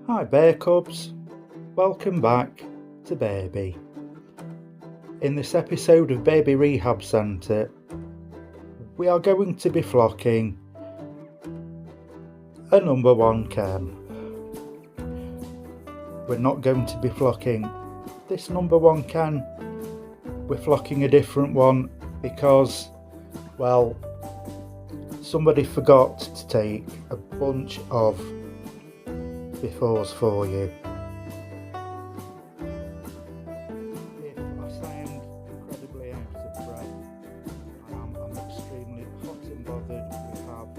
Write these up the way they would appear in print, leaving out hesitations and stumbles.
Hi Bear Cubs, welcome back to Baby. In this episode of Baby Rehab Centre, we are going to be flocking a number one Ken. We're not going to be flocking this number one Ken, we're flocking a different one because, well, somebody forgot to take a bunch of befores for you. If I sound incredibly out of breath, I'm extremely hot and bothered. We have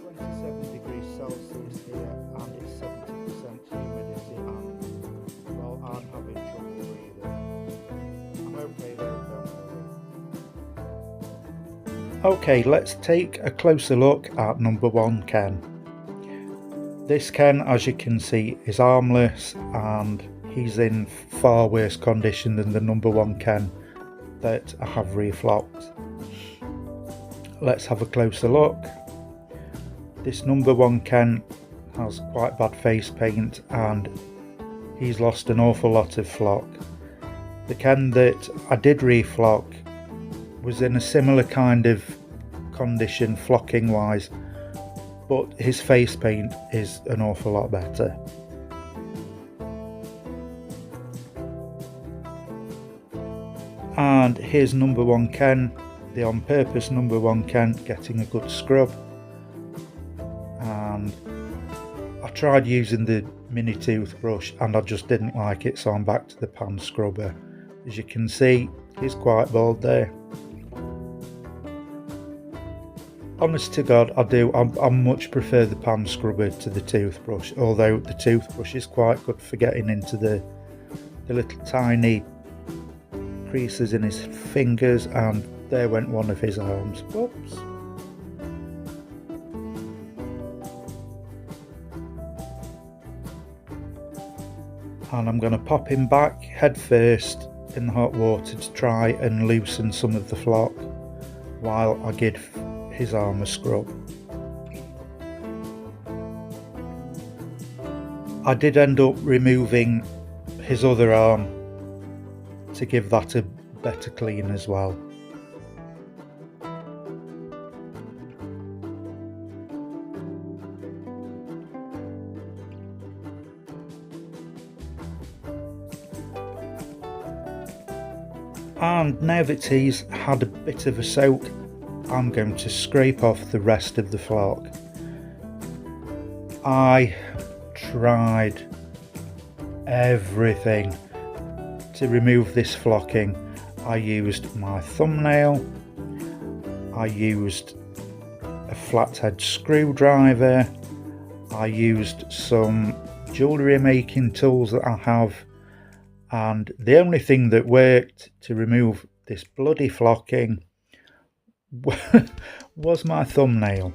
27 degrees Celsius here and it's 70% humidity and, well, I'm having trouble breathing. I'm okay though, don't worry. Okay, let's take a closer look at number one Ken. This Ken, as you can see, is armless and he's in far worse condition than the number one Ken that I have reflocked. Let's have a closer look. This number one Ken has quite bad face paint and he's lost an awful lot of flock. The Ken that I did reflock was in a similar kind of condition flocking wise, but his face paint is an awful lot better. And here's number one Ken, the on purpose number one Ken, getting a good scrub. And I tried using the mini toothbrush and I just didn't like it, so I'm back to the pan scrubber. As you can see, he's quite bald there. Honest to God, I much prefer the pan scrubber to the toothbrush, although the toothbrush is quite good for getting into the little tiny creases in his fingers, and there went one of his arms. Whoops. And I'm going to pop him back head first in the hot water to try and loosen some of the flock while I give his arm a scrub. I did end up removing his other arm to give that a better clean as well. And now that he's had a bit of a soak, I'm going to scrape off the rest of the flock. I tried everything to remove this flocking. I used my thumbnail, I used a flathead screwdriver, I used some jewellery making tools that I have, and the only thing that worked to remove this bloody flocking was my thumbnail.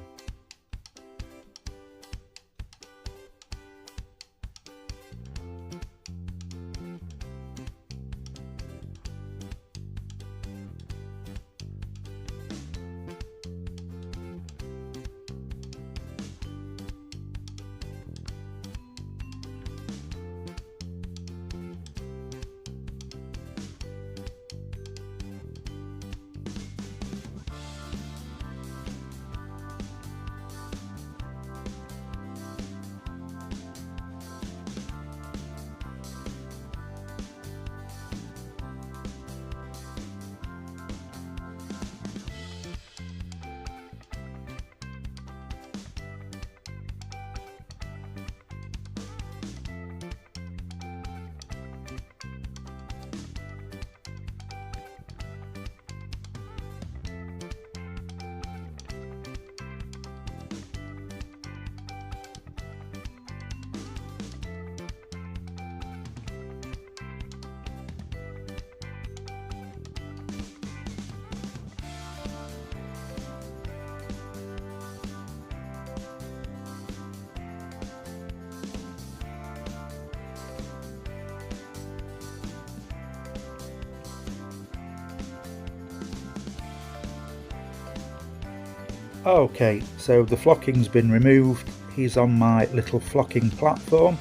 Okay, so the flocking's been removed, he's on my little flocking platform.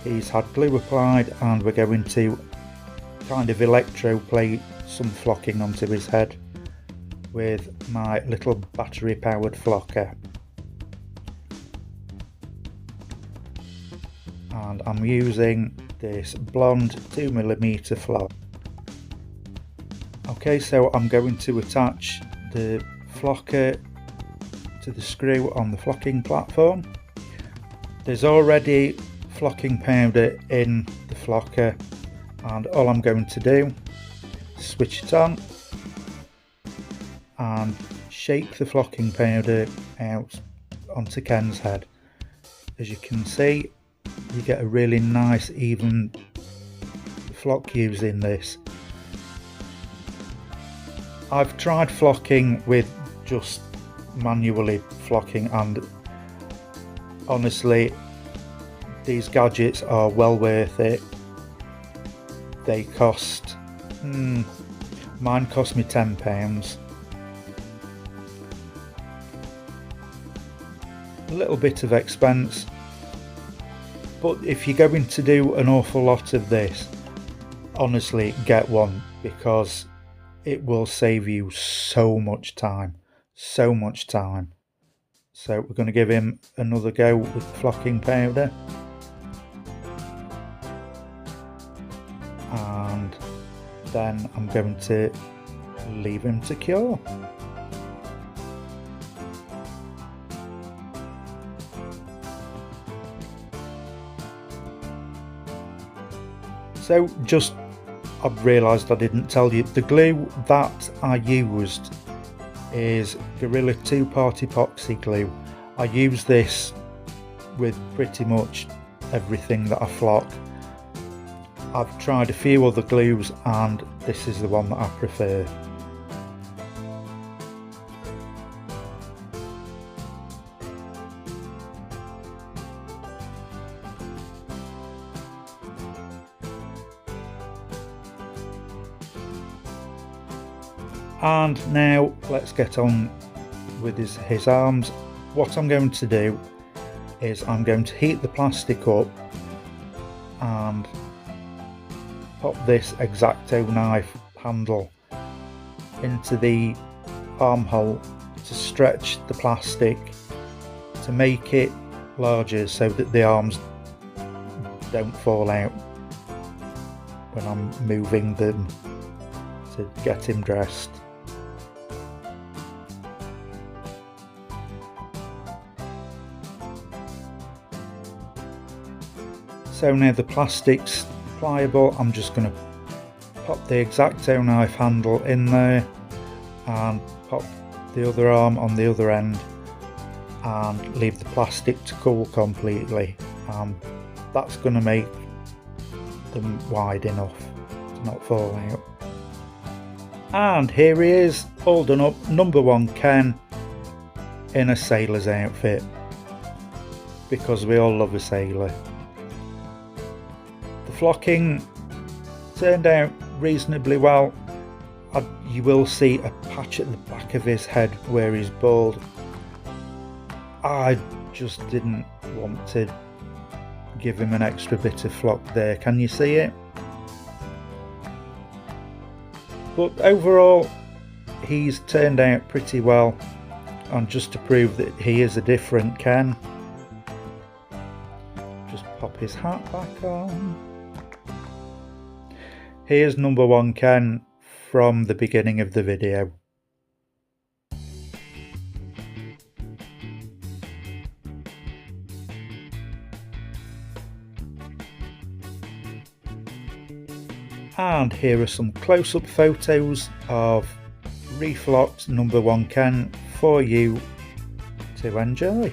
He's had glue applied and we're going to kind of electroplate some flocking onto his head with my little battery powered flocker. And I'm using this blonde 2mm flock. Okay, so I'm going to attach the flocker to the screw on the flocking platform. There's already flocking powder in the flocker, and all I'm going to do is switch it on and shake the flocking powder out onto Ken's head. As you can see, you get a really nice even flock using this. I've tried flocking with just manually flocking, and honestly these gadgets are well worth it. They cost, mine cost me £10. A little bit of expense, but if you're going to do an awful lot of this, honestly get one, because it will save you so much time. So we're going to give him another go with flocking powder, and then I'm going to leave him to cure. So I've realised I didn't tell you, the glue that I used is Gorilla 2 Part Epoxy glue. I use this with pretty much everything that I flock. I've tried a few other glues and this is the one that I prefer. And now let's get on with his arms. What I'm going to do is I'm going to heat the plastic up and pop this X-Acto knife handle into the armhole to stretch the plastic to make it larger so that the arms don't fall out when I'm moving them to get him dressed. So now the plastic's pliable, I'm just going to pop the X-Acto knife handle in there and pop the other arm on the other end and leave the plastic to cool completely. That's going to make them wide enough to not fall out. And here he is, all done up, number one Ken in a sailor's outfit, because we all love a sailor. The flocking turned out reasonably well. You will see a patch at the back of his head where he's bald. I just didn't want to give him an extra bit of flock there. Can you see it? But overall he's turned out pretty well, and just to prove that he is a different Ken, just pop his hat back on. Here's number one Ken from the beginning of the video. And here are some close-up photos of reflocked number one Ken for you to enjoy.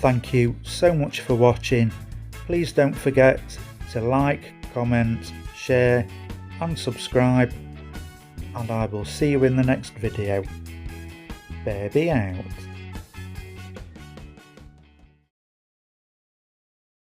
Thank you so much for watching. Please don't forget to like, comment, share and subscribe, and I will see you in the next video. Barbie out.